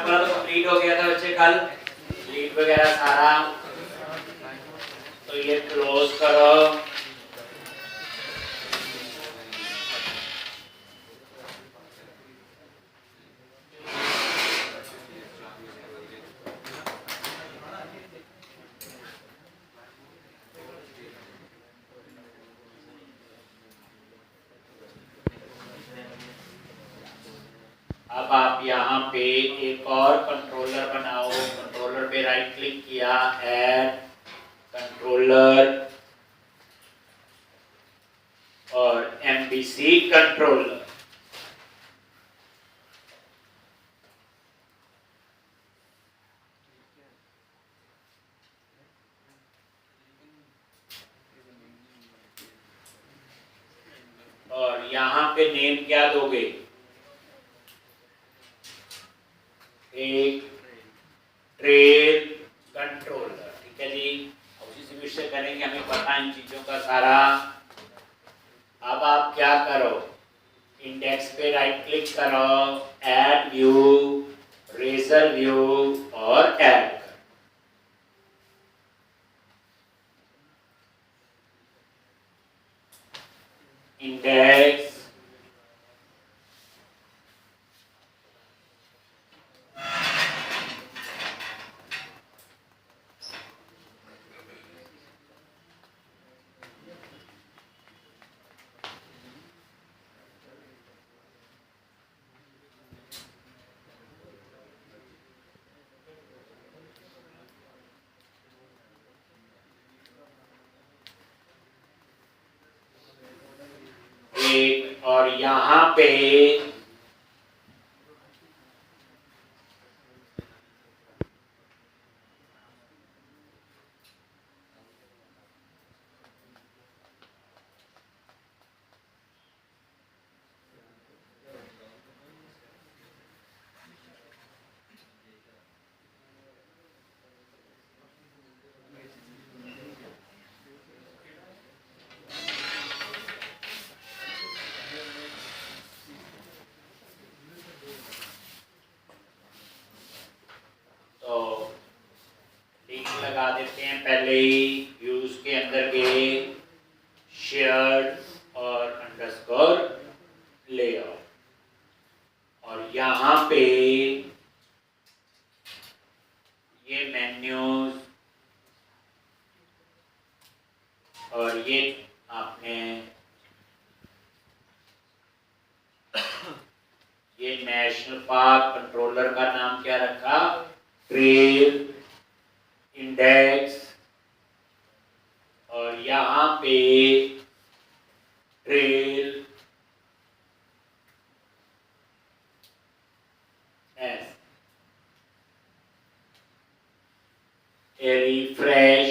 वाला तो कंप्लीट हो गया था बच्चे कल, लीड वगैरह सारा, तो ये क्लोज करो। अब आप यहाँ पे एक और कंट्रोलर बनाओ। कंट्रोलर पे राइट क्लिक किया, ऐड कंट्रोलर और एमबीसी कंट्रोलर। और यहाँ पे नेम क्या दोगे? एक ट्रेल कंट्रोलर, ठीक है जी। उसी से विषय करेंगे, हमें पता है इन चीजों का सारा। अब आप क्या करो, इंडेक्स पे राइट क्लिक करो, ऐड व्यू, रेजर व्यू और ऐड करो। इंडेक्स, एक, और यहाँ पे लगा देते हैं पहले ही व्यूज के अंदर के शेयर्ड और अंडरस्कोर लेआउट, और यहाँ पे ये मेन्यूज, और ये आपने ये नेशनल पार्क कंट्रोलर का नाम क्या रखा? ट्रेल इंडेक्स, और यहाँ पे ट्रेल एस, रिफ्रेश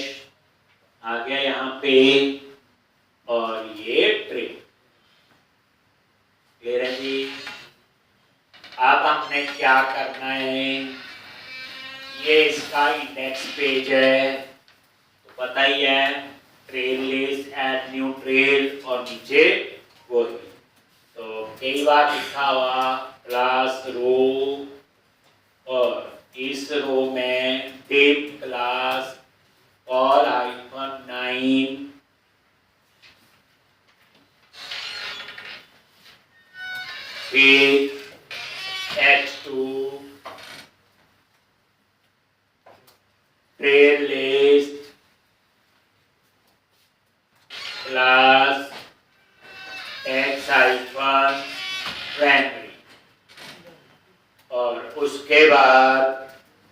आ गया यहाँ पे, और ये ट्रेल। क्लियर है जी? अब हमने क्या करना है, ये इसका इंडेक्स पेज है तो पता ही है, trail list, add new trail, और नीचे वो ही। तो कई बार लिखा हुआ क्लास रो, और इस रो में डिप क्लास कॉल -9 फिर H2 trail list class X-primary, और उसके बाद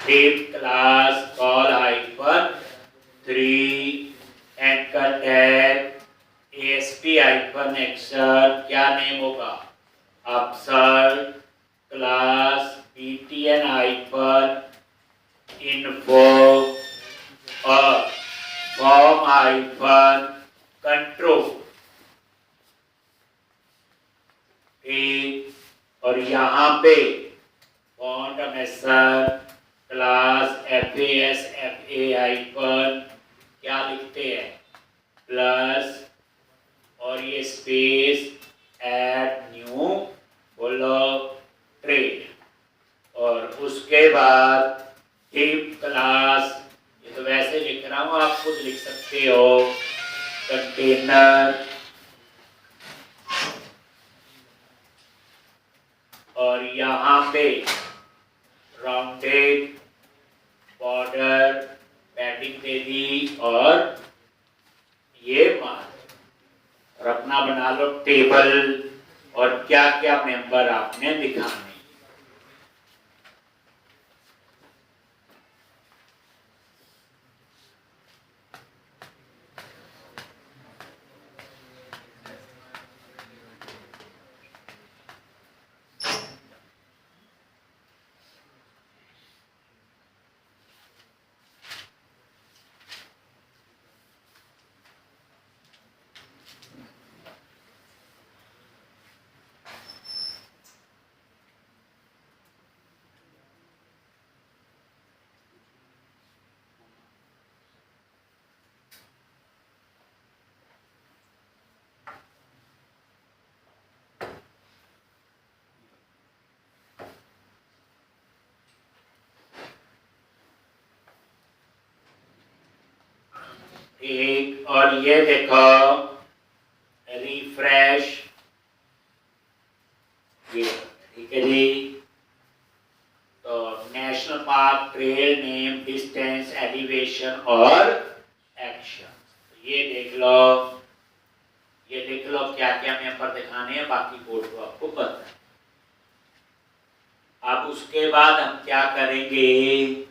div class call -3 anchor tag ASP-एक्शन, क्या नेम होगा? अपसर्ट क्लास BTN-info और form-control, ठीक। और यहाँ पे फॉन्ट मेथड क्लास FAS क्या लिखते हैं? प्लस, और ये स्पेस, ऐड न्यू बोलो ट्रेड, और उसके बाद कंटेनर और यहाँ पे राउंडेड बॉर्डर पैडिंग दे दी और ये मार्क और अपना बना लो टेबल और क्या क्या मेंबर आपने दिखाने। एक और ये देखो रिफ्रेश, ये ठीक है जी। तो national park, trail name, distance, elevation और एक्शन, ये देख लो, ये देख लो क्या क्या मेंबर दिखाने हैं, बाकी कोड तो आपको पता है। अब उसके बाद हम क्या करेंगे,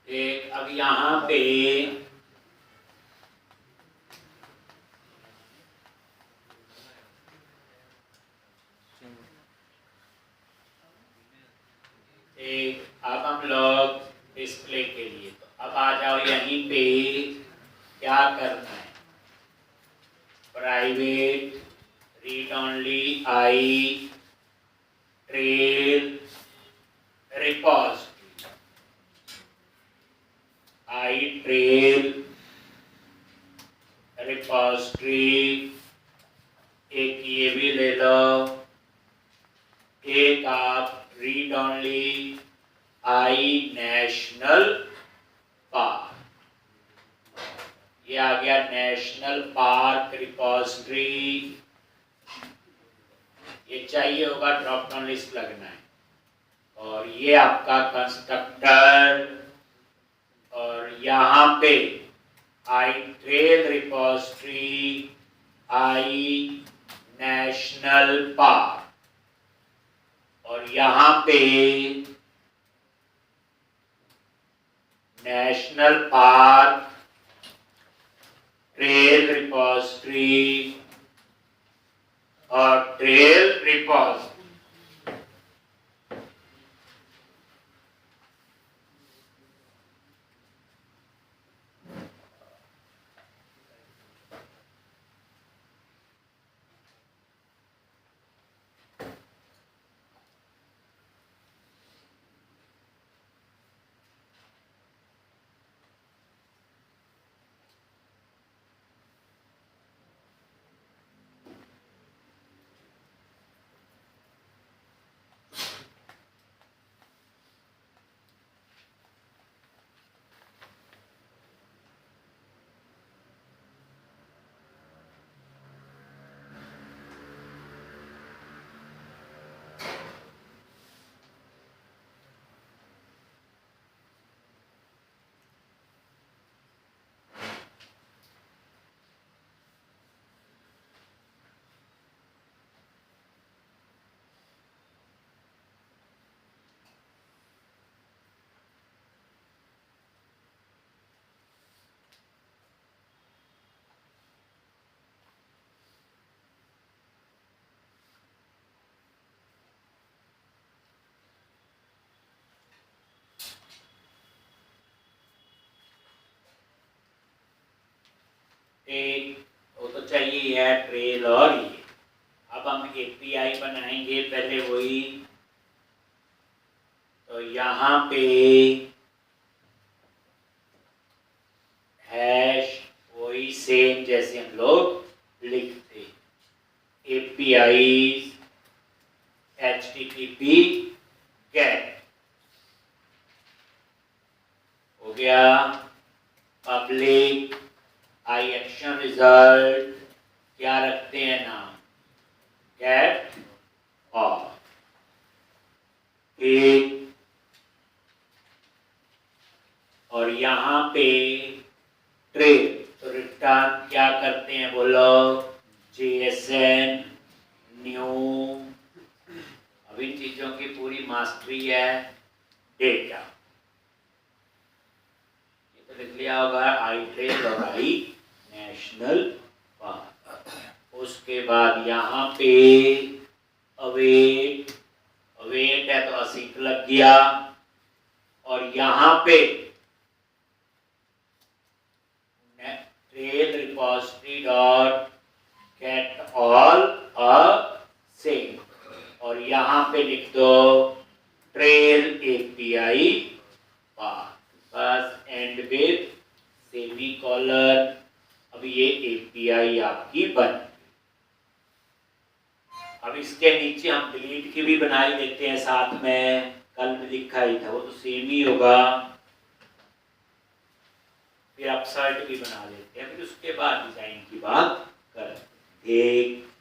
एक अब यहाँ पे एक, अब हम लोग डिस्प्ले के लिए, तो अब आ जाओ यहीं पे क्या करना है, private read only I trail repository, I trail repository, एक ये भी ले लो, एक आप read only I national park, ये आ गया नेशनल पार्क रिपोजिटरी, ये चाहिए होगा, ड्रॉप डाउन लिस्ट लगना है, और ये आपका कंस्ट्रक्टर, और यहाँ पे आई ट्रेल रिपोजिटरी आई नेशनल पार्क, और यहाँ पे नेशनल पार्क ट्रेल रिपोजिटरी और ट्रेल रिपोजिटरी। वो तो चाहिए है ट्रेल और ये। अब हम एपीआई बनाएंगे पहले वही, तो यहाँ पे हैश वही सेम जैसे हम लोग लिखते API HTTP GET हो गया। पब्लिक आई एक्शन रिजल्ट क्या रखते हैं नाम, गेट और एक, और यहाँ पे ट्रेल, तो रिटर्न क्या करते हैं बोलो, JSN न्यू। अब इन चीजों की पूरी मास्टरी है। डेटा ये तो लिख लिया होगा, आई ट्रेल और आई नेशनल पार्क। उसके बाद यहाँ पे अवेट, अवेट है तो असिंक लग गया, और यहाँ पे trail repository dot get all sync, और यहाँ पे लिख दो ट्रेल API पाथ, बस एंड विद सेमीकोलन। अब ये API आपकी बन। अब इसके नीचे हम डिलीट की भी बना ही देते हैं साथ में, कल भी लिखा ही था, वो तो सेम ही होगा। फिर अपसर्ट भी बना देते हैं, फिर उसके बाद डिजाइन की बात करें। एक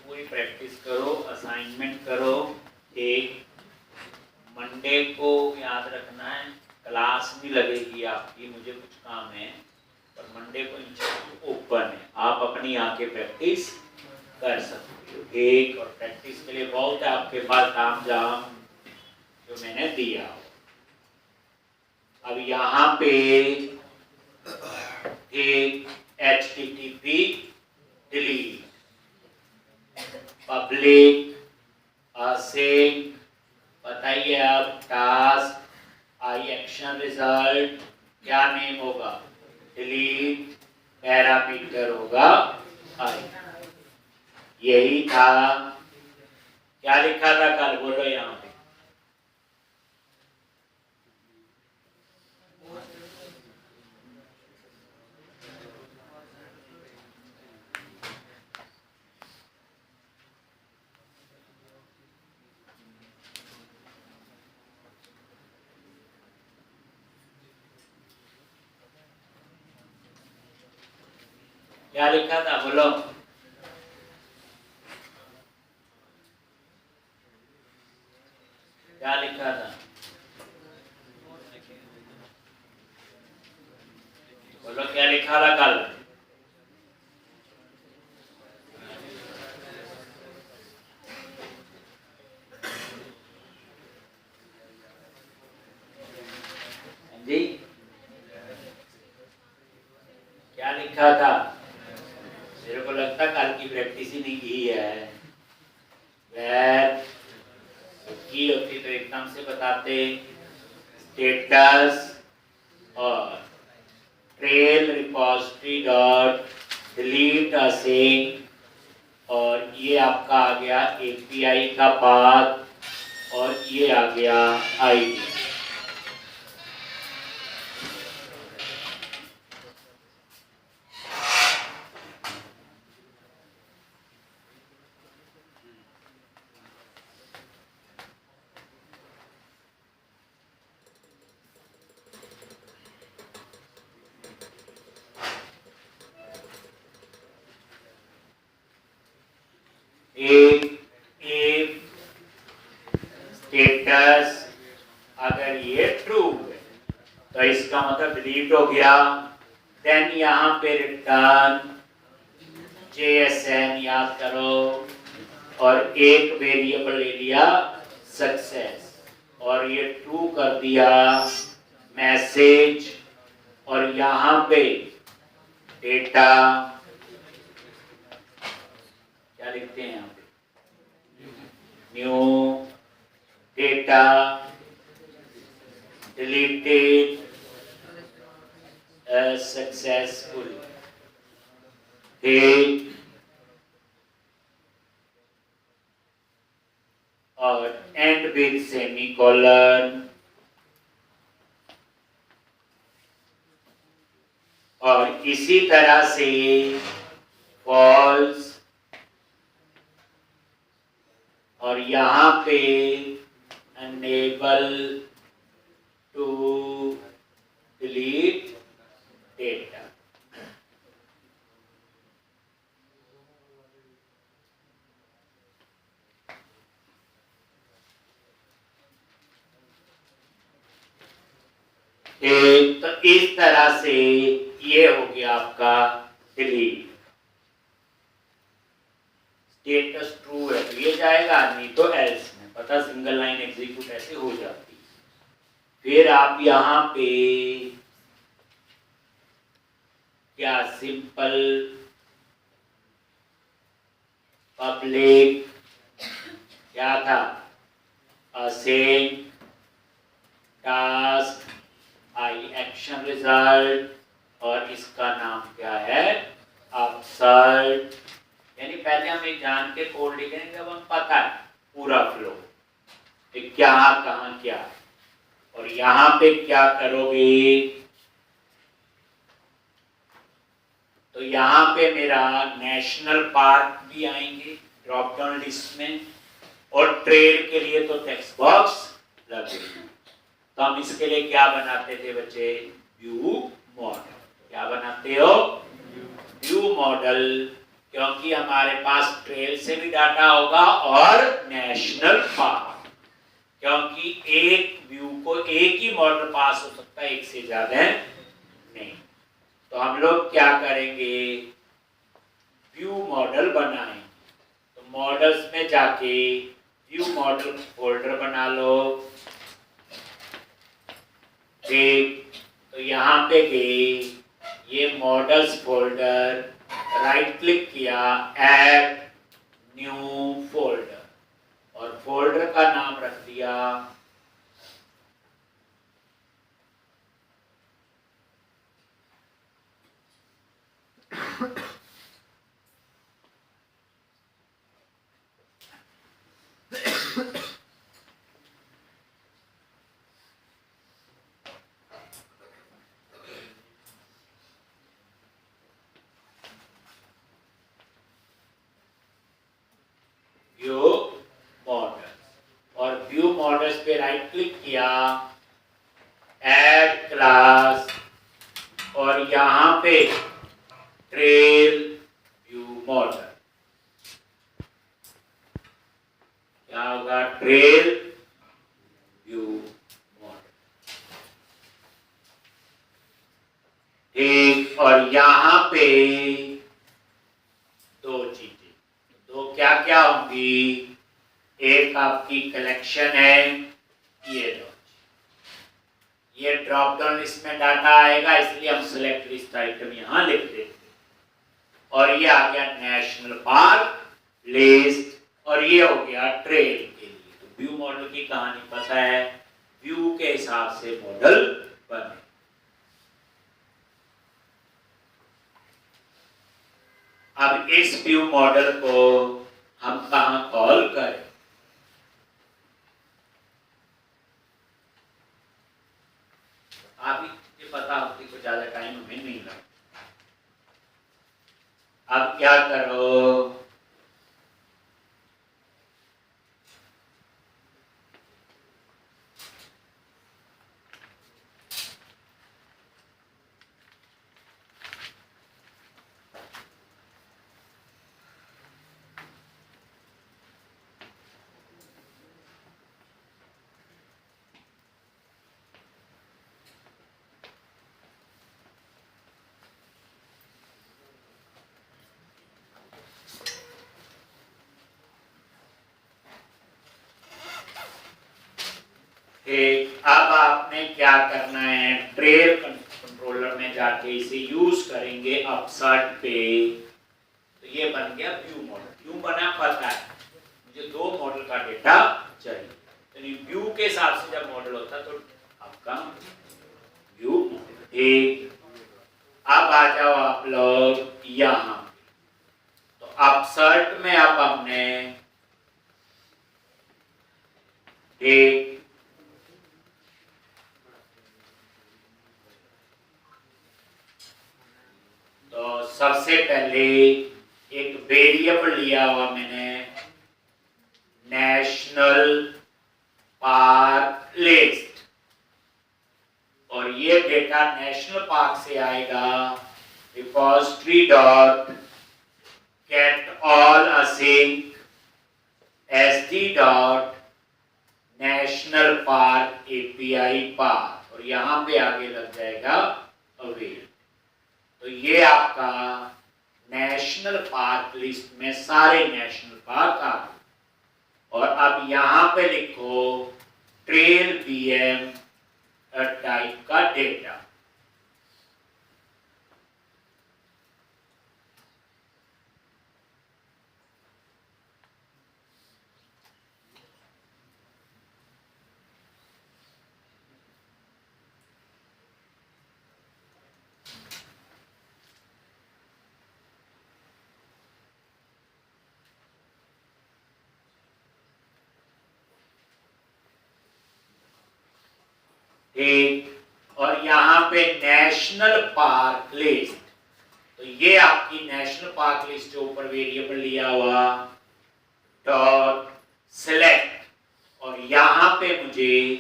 पूरी प्रैक्टिस करो, असाइनमेंट करो। एक मंडे को याद रखना है, क्लास भी लगेगी आपकी, मुझे कुछ काम है, पर मंडे को इंस्टीट्यूट ओपन है, आप अपनी आके प्रैक्टिस कर सकते हो। एक और प्रैक्टिस के लिए बहुत है आपके पास काम जाम जो मैंने दिया। अब यहाँ पे एक HTTP डिलीट, पब्लिक असिंक, बताइए अब टास्क आई एक्शन रिजल्ट क्या नेम होगा, डिलीट, पैरामीटर होगा आई। यही था, क्या लिखा था कल बोलो यहाँ पे, क्या लिखा था बोलो, क्या लिखा था बोलो, क्या लिखा था कल, जी क्या लिखा था? मेरे को लगता कल की प्रैक्टिस ही नहीं की है। की होती तो एकदम से बताते। स्टेटस और trail repository dot delete async, और ये आपका आ गया API का पाथ, और ये आ गया ID। एक स्टेटस अगर ये ट्रू है तो इसका मतलब डिलीट हो गया। देन यहाँ पे रिटर्न JSN याद करो, और एक वेरिएबल ले लिया सक्सेस, और ये ट्रू कर दिया मैसेज, और यहाँ पे डेटा लिखते हैं यहाँ पे? New data deleted successful date और एंड विद सेमीकोलन और इसी तरह से फॉल्स और यहाँ पे अनेबल टू डिलीट डेटा। तो इस तरह से ये हो गया आपका डिलीट। स्टेटस ट्रू है तो ये जाएगा, नहीं तो एल्स में। पता सिंगल लाइन एग्जीक्यूट ऐसे हो जाती है। फिर आप यहाँ पे क्या सिंपल पब्लिक क्या था ascend task I action result और इसका नाम क्या है अपसर्ट। यानी पहले हम एक जान के कोड लिखेंगे जब हम पता है पूरा फ्लो क्या कहाँ क्या। और यहाँ पे क्या करोगे तो यहाँ पे मेरा नेशनल पार्क भी आएंगे ड्रॉप डाउन लिस्ट में और ट्रेल के लिए तो टेक्स्ट बॉक्स लगेगा। तो हम इसके लिए क्या बनाते थे बच्चे व्यू मॉडल। क्या बनाते हो व्यू मॉडल, क्योंकि हमारे पास ट्रेल से भी डाटा होगा और नेशनल पार्क, क्योंकि एक व्यू को एक ही मॉडल पास हो सकता है, एक से ज्यादा नहीं। तो हम लोग क्या करेंगे व्यू मॉडल बनाएंगे। तो मॉडल्स में जाके व्यू मॉडल फोल्डर बना लो। तो यहाँ पे गए ये मॉडल्स फोल्डर, राइट क्लिक किया ऐड न्यू फोल्डर और फोल्डर का नाम रख दिया व्यू मॉडल्स। और व्यू मॉडल्स पे राइट क्लिक किया ऐड क्लास और यहाँ पे ट्रेल व्यू मॉडल। क्या होगा ट्रेल व्यू मॉडल। ठीक, और यहाँ पे दो चीजें, तो क्या क्या होंगी, एक आपकी कलेक्शन है, ये ड्रॉप डाउन लिस्ट में डाटा आएगा इसलिए हम सिलेक्ट लिस्ट आइटम यहां लिख देते। और ये आ गया नेशनल पार्क लिस्ट और ये हो गया ट्रेल के लिए। तो व्यू मॉडल की कहानी पता है, व्यू के हिसाब से मॉडल बने। अब इस व्यू मॉडल को हम कहां कॉल करें, आप ही पता होती को ज्यादा टाइम हमें नहीं लगता। अब क्या करो अब आपने क्या करना है ट्रेल कंट्रोलर में जाके इसे यूज करेंगे अपसर्ट पे। तो ये बन गया व्यू मॉडल। क्यों बना पता है, मुझे 2 मॉडल का डेटा चाहिए, यानी व्यू के हिसाब से जब मॉडल होता तो आपका व्यू एक। अब आ जाओ आप लोग यहां, तो अपसर्ट में अब हमने एक तो सबसे पहले एक वेरिएबल लिया हुआ मैंने नेशनल पार्क लिस्ट, और ये डेटा नेशनल पार्क से आएगा repository dot get all async SD dot national park API park, और यहां पे आगे लग जाएगा अवेल। तो ये आपका नेशनल पार्क लिस्ट में सारे नेशनल पार्क आ गए। और अब यहां पे लिखो ट्रेल बीएम टाइप का डेटा। ठीक, और यहां पे नेशनल पार्क लिस्ट, तो ये आपकी नेशनल पार्क लिस्ट के ऊपर वेरिएबल लिया हुआ डॉट सिलेक्ट, और यहां पे मुझे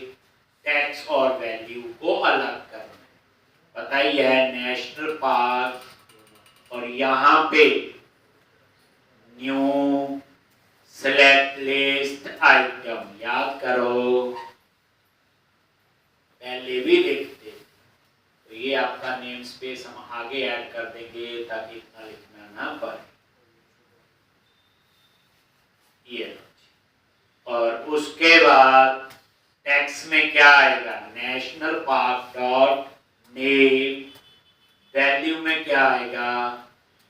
टेक्स्ट और वैल्यू को अलग करना है। पता ही है नेशनल पार्क, और यहां पे न्यू सिलेक्ट लिस्ट आइटम, याद करो पहले भी देखते। तो ये आपका नेम स्पेस हम आगे ऐड कर देंगे ताकि इतना लिखना ना पड़े। ये, और उसके बाद टेक्स्ट में क्या आएगा, national park dot name, value में क्या आएगा,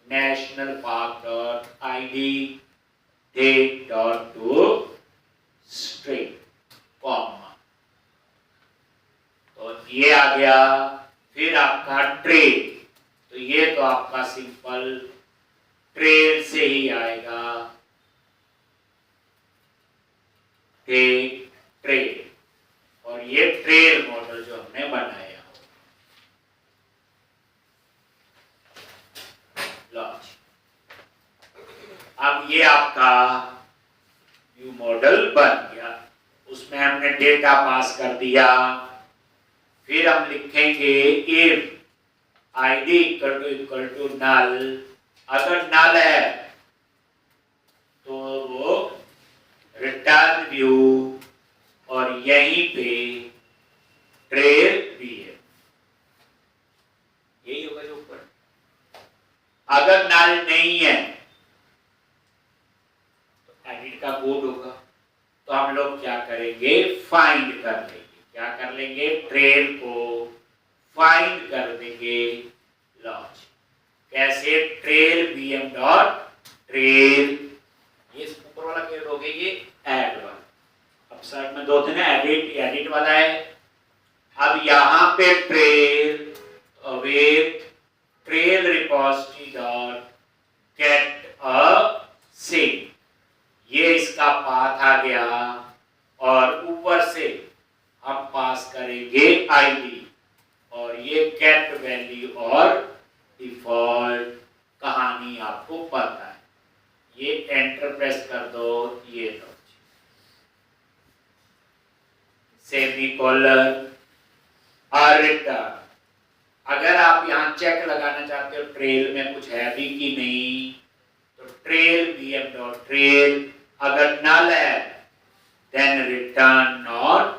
national park dot ID date dot to string comma. तो ये आ गया। फिर आपका ट्रेल, तो ये तो आपका सिंपल ट्रेल से ही आएगा, ट्रेल, और ये ट्रेल मॉडल जो हमने बनाया। अब ये आपका व्यू मॉडल बन गया, उसमें हमने डेटा पास कर दिया। फिर हम लिखेंगे if id equal to null, अगर नल है तो वो रिटर्न व्यू, और यहीं पे ट्रेल भी है, यही होगा जो ऊपर। अगर नल नहीं है तो एडिट का कोड होगा, तो हम लोग क्या करेंगे, फाइंड कर लेंगे। क्या कर लेंगे, ट्रेल को फाइंड कर देंगे। लॉन्च कैसे, ट्रेल बीएम डॉट ट्रेल, ये ऊपर वाला केवल हो गया, ये ऐड वाला। अब साइड में 2 थे ना, एडिट वाला है। अब यहां पे trail await trail repository dot get async, ये इसका पाथ आ गया, और ऊपर से हम पास करेंगे आईडी, और ये गेट वैल्यू और डिफॉल्ट कहानी आपको पता है। ये एंटर प्रेस कर दो, ये लो सेमीकोलन और रिटर्न। अगर आप यहां चेक लगाना चाहते हो ट्रेल में कुछ है भी कि नहीं, तो ट्रेल बीएम डॉट ट्रेल, अगर नल है देन रिटर्न नॉट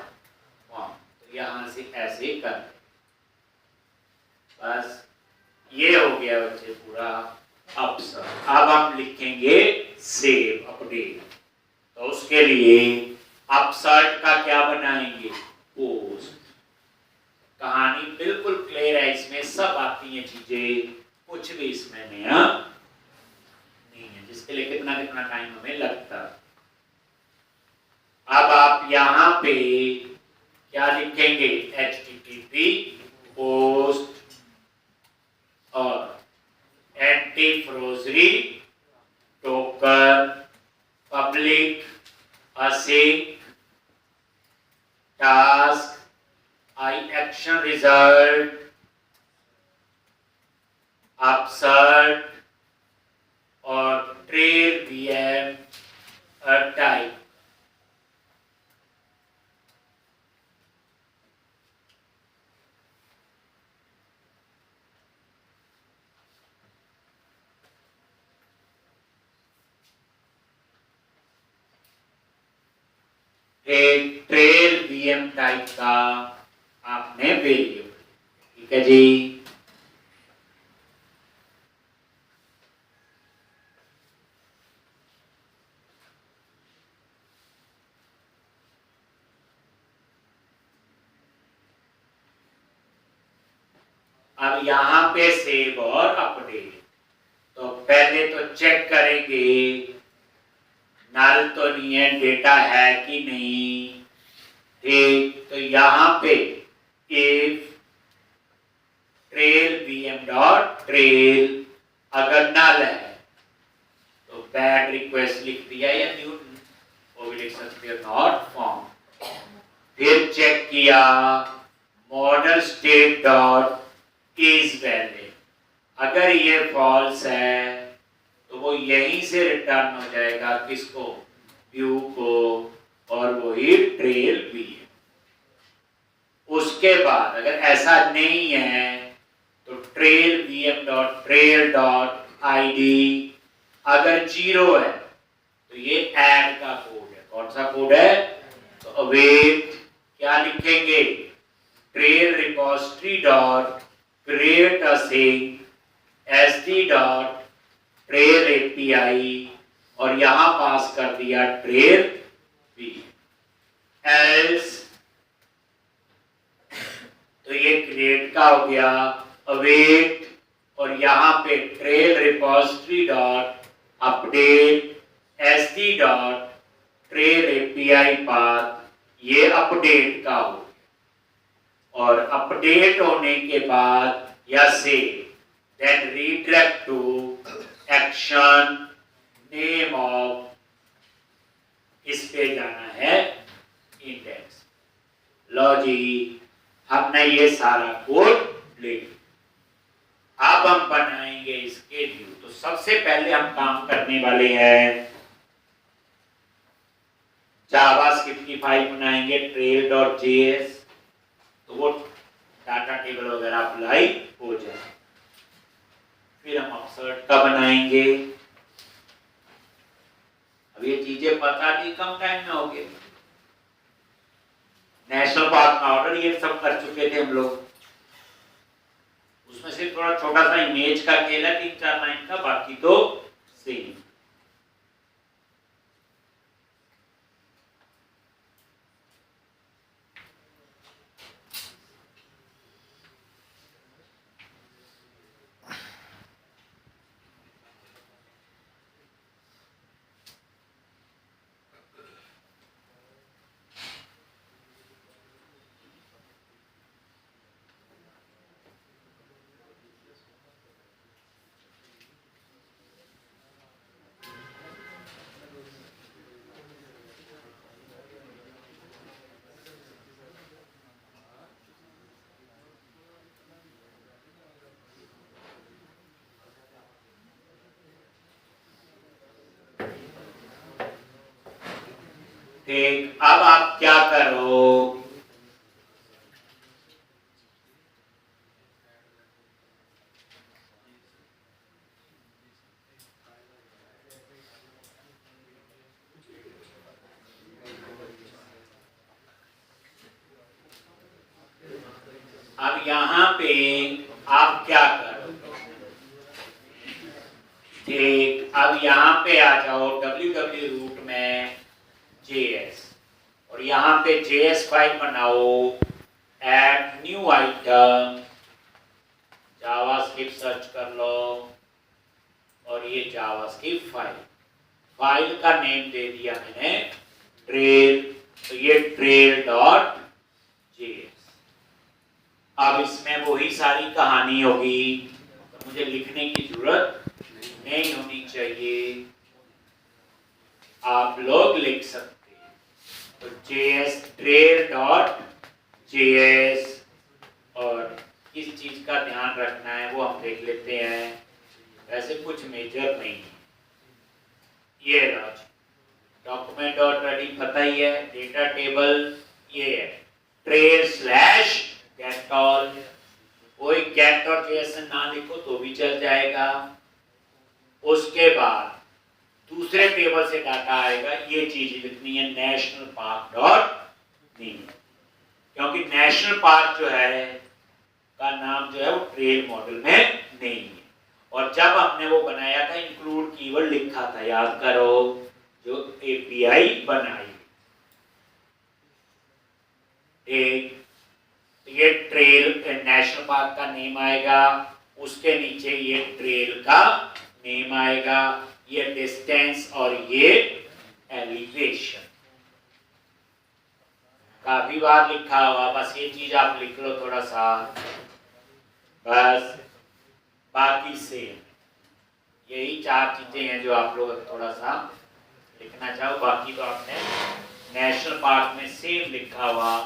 फॉर्म, तो यहां से ऐसे ही कर, बस ये हो गया बच्चे पूरा अपसर। अब हम लिखेंगे सेव अपडेट, तो उसके लिए अपसर्ट का क्या बनाएंगे, पोस्ट। कहानी बिल्कुल क्लियर है, इसमें सब आती हैं चीजें, कुछ भी इसमें नया नहीं है, जिसके लिए कितना टाइम हमें लग लिखेंगे HTTP पोस्ट और anti forgery token public async task I action result upsert और trail VM type। एक ट्रेल वीएम टाइप का आपने वेरिएबल, ठीक है जी। अब यहां पे सेव और अपडेट, तो पहले तो चेक करेंगे नल तो नहीं है, डेटा है कि नहीं, ठीक। तो यहां पे if trail VM dot trail अगर नल है तो बैड रिक्वेस्ट लिख दिया या न्यू वो भी लिख सकते हो नॉट फाउंड। फिर चेक किया model state dot is valid, अगर ये फॉल्स है तो वो यहीं से रिटर्न हो जाएगा किसको, व्यू को, और वही ट्रेल भी है। उसके बाद अगर ऐसा नहीं है तो trail VM dot trail dot ID अगर 0 है तो ये ऐड का कोड है। कौन सा कोड है, तो अवेट क्या लिखेंगे, trail repository dot create async SD dot trail API और यहां पास कर दिया ट्रेल भी। एल्स तो ये क्रिएट का हो गया, अवेट और यहां पे trail repository dot update SD dot trail API path, ये अपडेट का हो। और अपडेट होने के बाद या से then redirect to action name of, इस पे जाना है इंडेक्स। लो जी, हमने ये सारा कोड ले, अब हम बनाएंगे इसके व्यू। तो सबसे पहले हम काम करने वाले हैं जावास्क्रिप्ट की फाइल बनाएंगे trail.js, तो वो डाटा टेबल वगैरह अप्लाई हो जाए। फिर हम अपसर्ट का बनाएंगे। अब ये चीजें पता नहीं कम टाइम में हो गए, नेशनल पार्क का ऑर्डर ये सब कर चुके थे हम लोग, उसमें से थोड़ा छोटा सा इमेज का खेल है 3-4 लाइन का, बाकी तो सेम। ठीक, अब आप क्या करो, अब यहां पे आप क्या करो, ठीक। अब यहां पे आ जाओ www रूट में JS और यहां पे JS फाइल बनाओ, add new item, JavaScript search कर लो और ये जावास्क्रिप्ट फाइल का नेम दे दिया मैंने ट्रेल, तो ये trail.js JS। अब इसमें वही सारी कहानी होगी, तो मुझे लिखने की जरूरत नहीं होनी चाहिए, आप लोग लिख सकते हैं। तो JS ट्रेल डॉट JS, और किस चीज का ध्यान रखना है वो हम देख लेते हैं। वैसे कुछ मेजर नहीं है। ये डॉक्यूमेंट डॉट रेडी पता ही है, डेटा टेबल ये है, ट्रेल स्लैश गेट ऑल। कोई गेट और जेएसएन ना लिखो तो भी चल जाएगा। उसके बाद दूसरे टेबल से डाटा आएगा, ये चीज लिखनी है नेशनल पार्क डॉट नेम, क्योंकि नेशनल पार्क जो है का नाम जो है वो ट्रेल मॉडल में नहीं है। और जब हमने वो बनाया था इंक्लूड कीवर्ड लिखा था, याद करो, जो एपीआई बनाई। एक ये ट्रेल नेशनल पार्क का नेम आएगा, उसके नीचे ये ट्रेल का नेम आएगा, ये डिस्टेंस और ये एलिवेशन। काफी बार लिखा हुआ, बस ये चीज आप लिख लो थोड़ा सा, बस बाकी सेम। यही 4 चीजें हैं जो आप लोग थोड़ा सा लिखना चाहो, बाकी तो आपने नेशनल पार्क में सेम लिखा हुआ,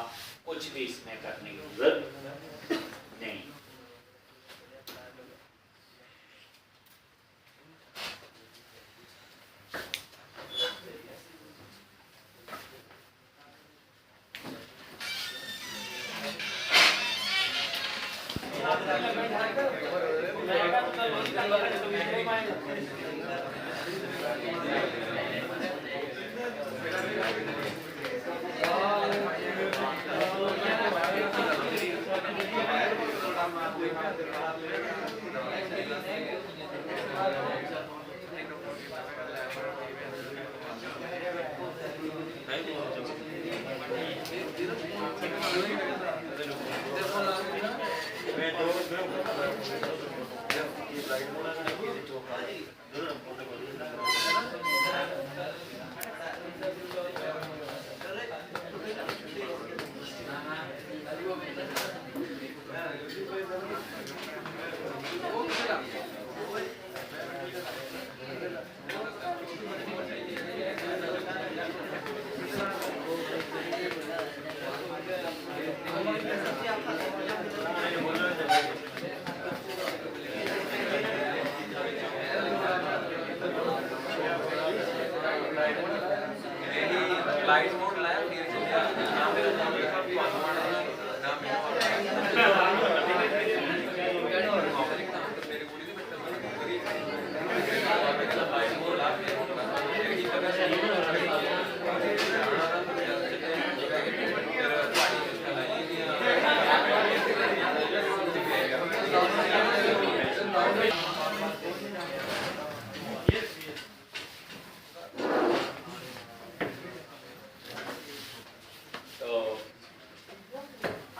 कुछ भी इसमें करने की जरूरत नहीं।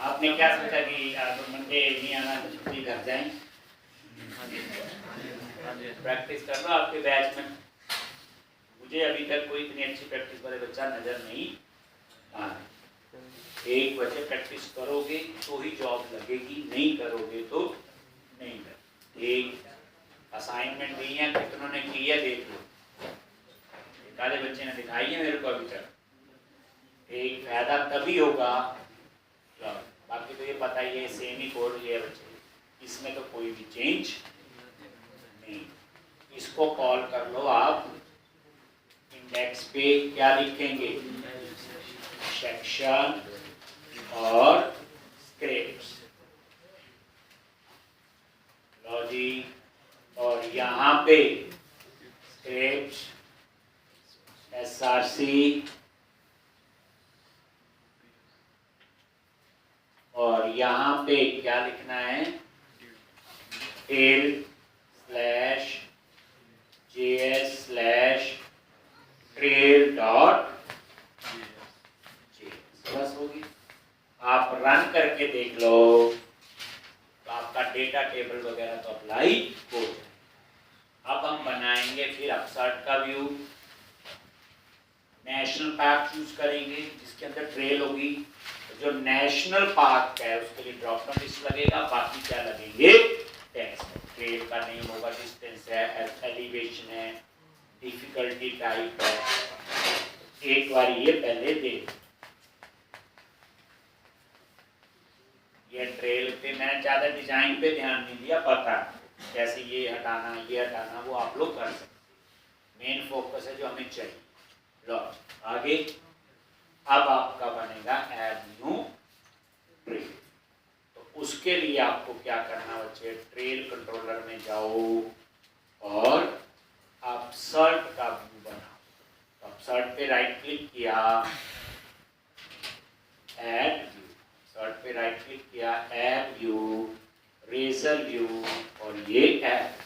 आपने क्या सोचा कि मंडे नहीं आना तो छुट्टी घर जाएं? प्रैक्टिस कर लो आपके बैच में। मुझे अभी तक कोई इतनी अच्छी प्रैक्टिस वाले बच्चा नजर नहीं आ रहा। 1 बजे प्रैक्टिस करोगे तो ही जॉब लगेगी, नहीं करोगे तो नहीं लगेगी। एक असाइनमेंट दी है, कितनों ने की है देख लो, एक आधे बच्चे ने दिखाई है मेरे को अभी तक। एक फायदा तभी होगा, बाकी तो ये पता ही है सेम ही कोड ये बच्चे, इसमें तो कोई भी चेंज नहीं। इसको कॉल कर लो आप, इंडेक्स पे क्या लिखेंगे, सेक्शन और स्क्रिप्ट्स, लो जी, और यहाँ पे स्क्रिप्ट्स, एसआरसी, और यहाँ पे क्या लिखना है, tail slash JS slash trail dot JS, बस होगी। आप रन करके देख लो तो आपका डेटा टेबल वगैरह तो अप्लाई हो जाए। अब हम बनाएंगे फिर अपसर्ट का व्यू। नेशनल पार्क चूज करेंगे जिसके अंदर ट्रेल होगी, जो नेशनल पार्क है उसके लिए ड्रॉप डाउन लिस्ट लगेगा, बाकी क्या लगेंगे टेक्स्ट। ट्रेल का नेम होगा, डिस्टेंस है, एलिवेशन है, डिफिकल्टी टाइप है। एक बार ये पहले देख, ये ट्रेल पे मैं ज्यादा डिजाइन पे ध्यान नहीं दिया, पता जैसे ये हटाना वो आप लोग कर सकते। मेन फोकस है जो हमें चाहिए। लो आगे, अब आपका बनेगा ऐड न्यू ट्रेल। तो उसके लिए आपको क्या करना बच्चे, ट्रेल कंट्रोलर में जाओ और आप सर्ट का व्यू बनाओ। तो आप सर्ट पे राइट क्लिक किया, ऐड व्यू, सर्ट पे राइट क्लिक किया, ऐड व्यू, रेजर व्यू, और ये ऐड।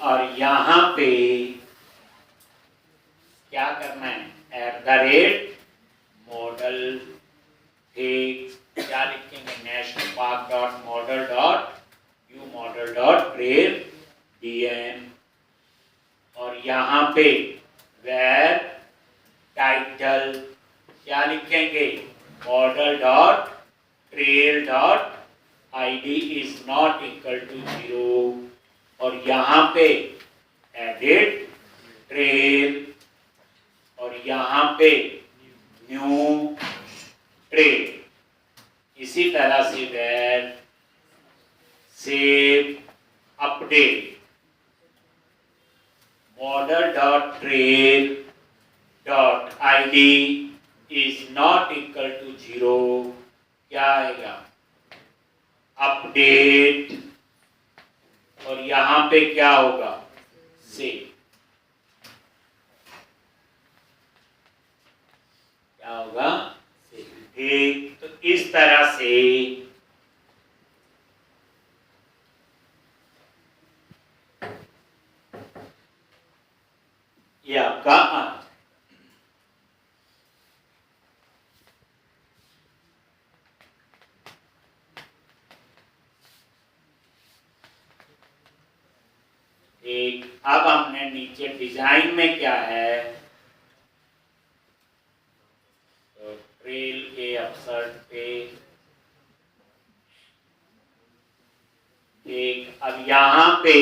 और यहां पे क्या करना है, @model क्या लिखेंगे, nationalpark.model.umodel.trail.dm। और यहां पे where टाइटल क्या लिखेंगे, model.trail.id is not equal to 0। और यहां पे एडिट ट्रेल, और यहां पे न्यू ट्रेल। इसी तरह से where save update model.trail.id is not equal to 0। क्या आएगा, अपडेट, और यहां पे क्या होगा, सेव। क्या होगा, सेव। ठीक, तो इस तरह से ये आपका आंसर। एक, अब हमने नीचे डिजाइन में क्या है, तो ट्रेल के अपसर्ट पे एक, अब यहां पे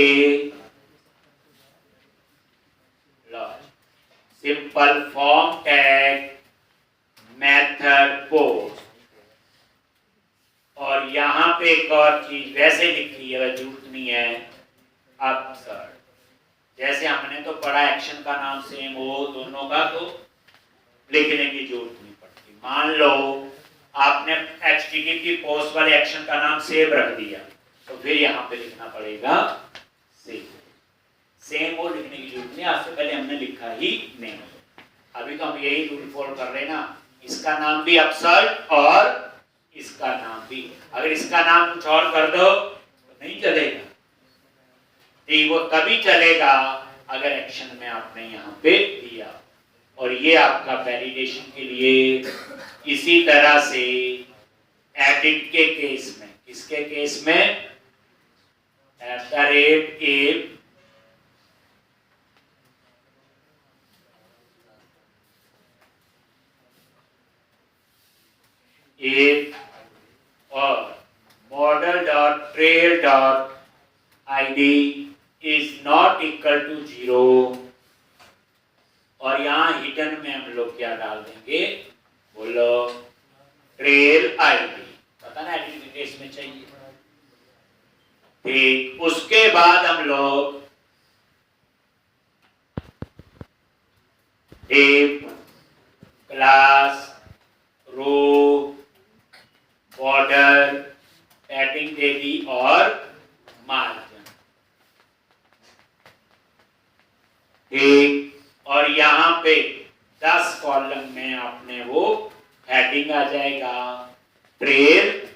simple form tag method post, और यहां पे एक और चीज वैसे लिखी है, जरूरत नहीं है, अपसर्ट। जैसे हमने तो पढ़ा एक्शन का नाम सेम हो, दोनों का तो लिखने की जरूरत नहीं पड़ती। मान लो आपने HTTP पोस्ट वाले एक्शन का नाम सेव रख दिया, तो फिर यहाँ पे लिखना पड़ेगा सेव। सेम हो लिखने की जरूरत नहीं, आज से पहले हमने लिखा ही नहीं। अभी तो हम यही रूल फॉलो कर रहे हैं ना, इसका नाम भी अपसर्ट और इसका नाम भी। अगर इसका नाम कुछ और कर दो तो नहीं चलेगा। वो तभी चलेगा अगर एक्शन में आपने यहाँ पे दिया। और ये आपका वैलिडेशन के लिए। इसी तरह से एडिट के केस में, किसके केस में, @a और model.trail.id is not equal to 0। और यहां हिडन में हम लोग क्या डाल देंगे, बोलो ट्रेल आईडी, पता ना एडिट केस में चाहिए। ठीक, उसके बाद हम लोग टेप, क्लास, रो, बॉर्डर, पैडिंग दे दी और मार्जिन। ठीक, और यहां पे 10 कॉलम में आपने वो हेडिंग आ जाएगा ट्रेल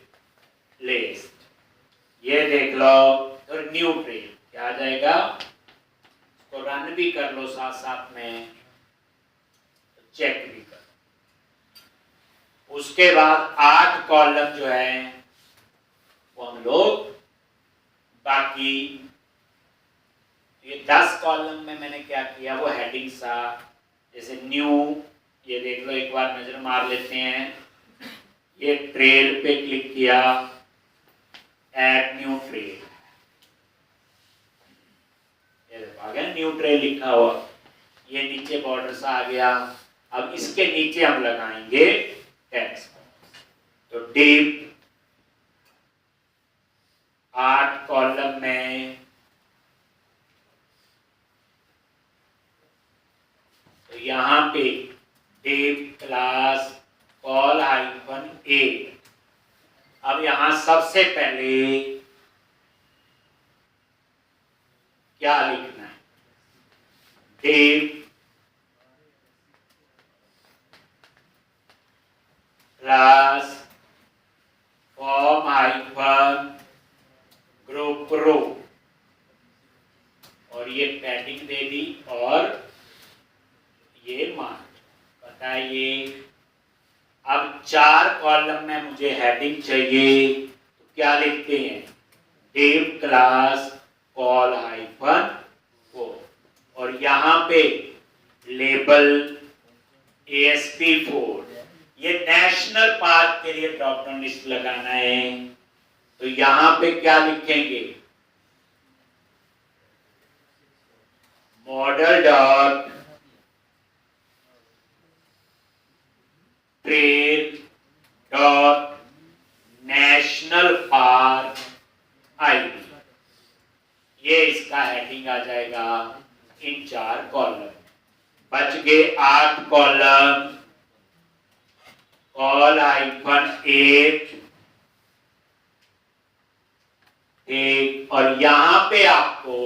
लिस्ट। ये देख लो, तो न्यू ट्रेल क्या आ जाएगा, तो रन भी कर लो साथ साथ में, चेक भी कर। उसके बाद 8 कॉलम जो है वो हम लोग बाकी ये 10 कॉलम में मैंने क्या किया, वो हेडिंग सा, जैसे न्यू, ये देख लो एक बार नजर मार लेते हैं। ये ट्रेल पे क्लिक किया, ऐड न्यू ट्रेल, ये आ गया न्यू ट्रेल लिखा हुआ। ये नीचे बॉर्डर सा आ गया। अब इसके नीचे हम लगाएंगे टेक्स्ट। तो डीप 8 कॉलम में, तो यहां पे डीप क्लास कॉल -a। अब यहां सबसे पहले क्या लिखना है, डीप क्लास फॉर्म ग्रुप रो, और ये पैडिंग दे दी और ये मार्क, बताइए। अब 4 कॉलम में मुझे हेडिंग चाहिए, तो क्या लिखते हैं, डिव क्लास कॉल -4, और यहां पे लेबल ASP4। ये नेशनल पार्क के लिए ड्रॉप डाउन लिस्ट लगाना है, तो यहां पे क्या लिखेंगे, model dot trail dot national park ID, ये इसका हेडिंग आ जाएगा इन 4 कॉलम। बच गए 8 कॉलम, कॉल -8, ठीक, और यहां पे आपको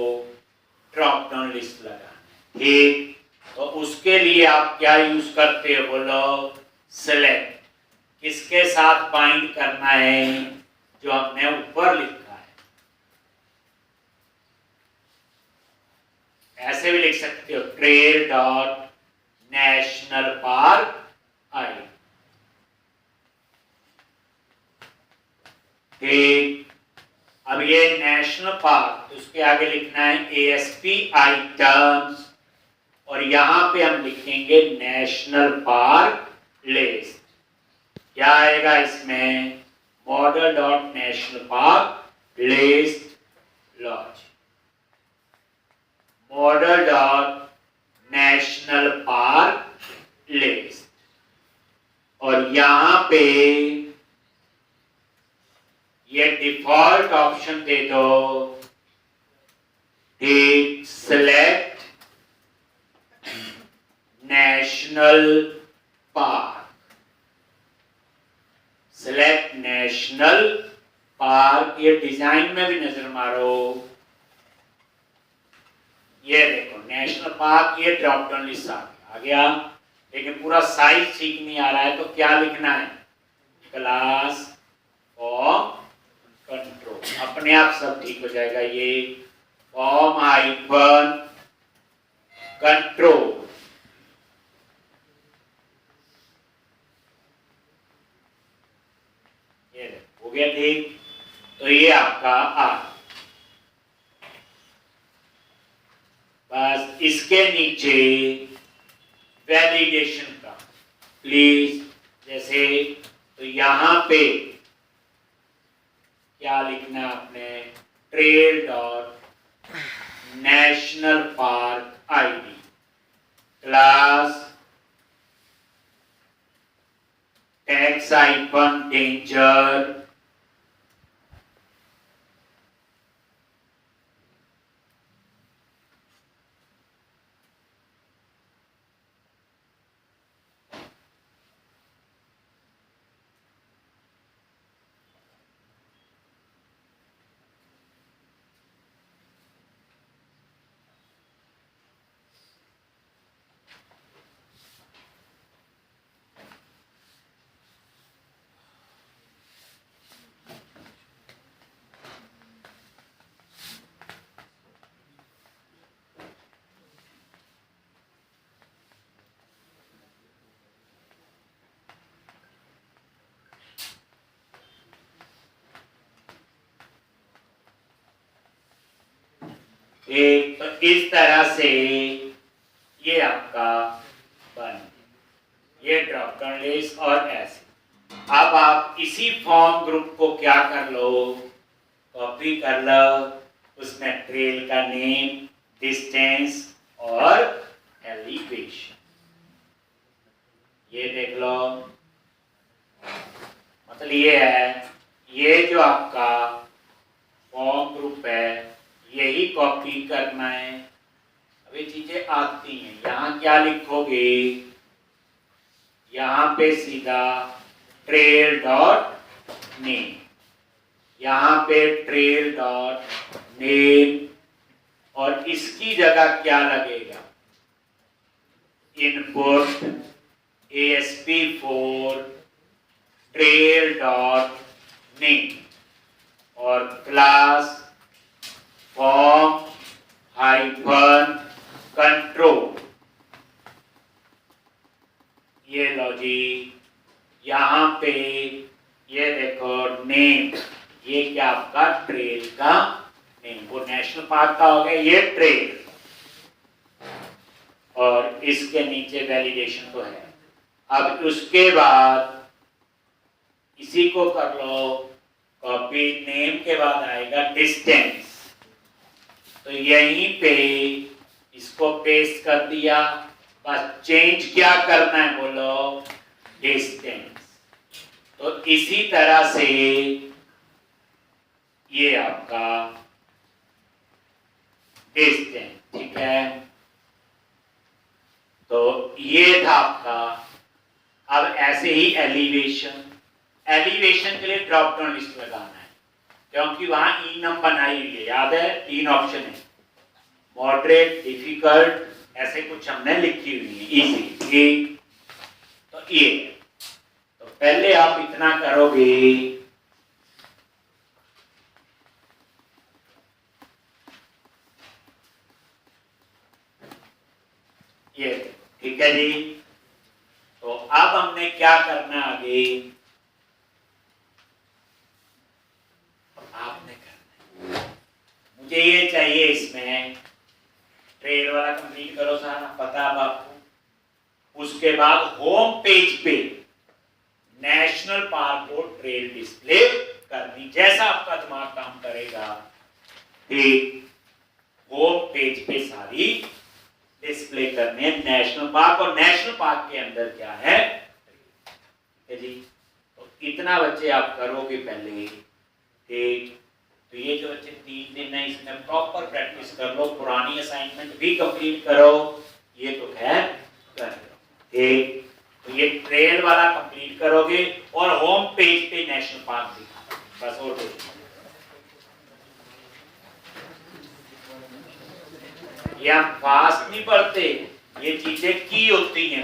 ड्रॉप डाउन लिस्ट लगाना, ठीक। तो उसके लिए आप क्या यूज करते हो, बोलो, सेलेक्ट। किसके साथ बाइंड करना है, जो हमने ऊपर लिखा है। ऐसे भी लिख सकते हो, trail dot national park ID, ठीक। अब ये नेशनल पार्क, तो उसके आगे लिखना है ASP आइटम्स, और यहां पे हम लिखेंगे नेशनल पार्क लिस्ट। क्या आएगा इसमें, model dot national park list lodge, model dot national park list, और यहां पे ये डिफॉल्ट ऑप्शन दे दो, ठीक, select national park, select national park. ये डिजाइन में भी नजर मारो, ये देखो नेशनल पार्क, ये ड्रॉप डाउन लिस्ट आ गया, लेकिन पूरा साइज ठीक नहीं आ रहा है, तो क्या लिखना है, क्लास फॉर्म कंट्रोल, अपने आप सब ठीक हो जाएगा। ये फॉर्म कंट्रोल, ये हो गया, ठीक। तो ये आपका बस इसके नीचे वैलिडेशन का प्लीज, जैसे, तो यहां पे क्या लिखना है आपने, trail dot national park ID, class tax danger, एक तो इस तरह से ये आपका बन, ये ड्रॉप डाउन लिस्ट और ऐसे। अब आप इसी फॉर्म ग्रुप को क्या कर लो, कॉपी कर लो, उसमें ट्रेल का नेम, डिस्टेंस और एलिवेशन ये देख लो। मतलब ये है, ये जो आपका फॉर्म ग्रुप है यही कॉपी करना है। अब ये चीजें आती हैं, यहाँ क्या लिखोगे, यहाँ पे सीधा ट्रेल डॉट नेम, यहाँ पे ट्रेल डॉट नेम और इसकी जगह क्या लगेगा, input ASP4 trail dot name और क्लास फॉर्म हाइफन कंट्रोल। ये लो जी, यहाँ पे ये देखो नेम, ये क्या आपका ट्रेल का नेम, वो नेशनल पार्क का हो गया ये ट्रेल, और इसके नीचे वैलिडेशन तो है। अब उसके बाद इसी को कर लो कॉपी, नेम के बाद आएगा डिस्टेंस, तो यहीं पे इसको पेस्ट कर दिया, बस चेंज क्या करना है बोलो, डिस्टेंस। तो इसी तरह से ये आपका डिस्टेंस, ठीक है। तो ये था आपका। अब ऐसे ही एलिवेशन, एलिवेशन के लिए ड्रॉप डाउन लिस्ट लगाना है, क्योंकि वहां इनम बनाई हुई है, याद है 3 ऑप्शन है, मॉडरेट, डिफिकल्ट, ऐसे कुछ हमने लिखी हुई है, इजी। तो ये तो पहले आप इतना करोगे, ये ठीक है जी। तो अब हमने क्या करना आगे, आपने करना है, मुझे ये चाहिए इसमें ट्रेल वाला कंप्लीट करो सारा, पता अब आपको। उसके बाद होम पेज पे नेशनल पार्क को ट्रेल डिस्प्ले करनी, जैसा आपका दिमाग काम करेगा, ठीक। होम पेज पे सारी डिस्प्ले करने हैं नेशनल पार्क, और नेशनल पार्क के अंदर क्या है, ठीक है जी। तो इतना बच्चे आप करोगे पहले, ठीक। तो ये जो बच्चे 3 दिन है इसमें प्रॉपर प्रैक्टिस कर लो, पुरानी असाइनमेंट भी कंप्लीट करो, ये तो खैर कर लो, ठीक। तो ये ट्रेल वाला कंप्लीट करोगे और होम पेज पे नेशनल पार्क दिखा, बस और कुछ। ये आप फास्ट नहीं पढ़ते, ये चीजें की होती हैं।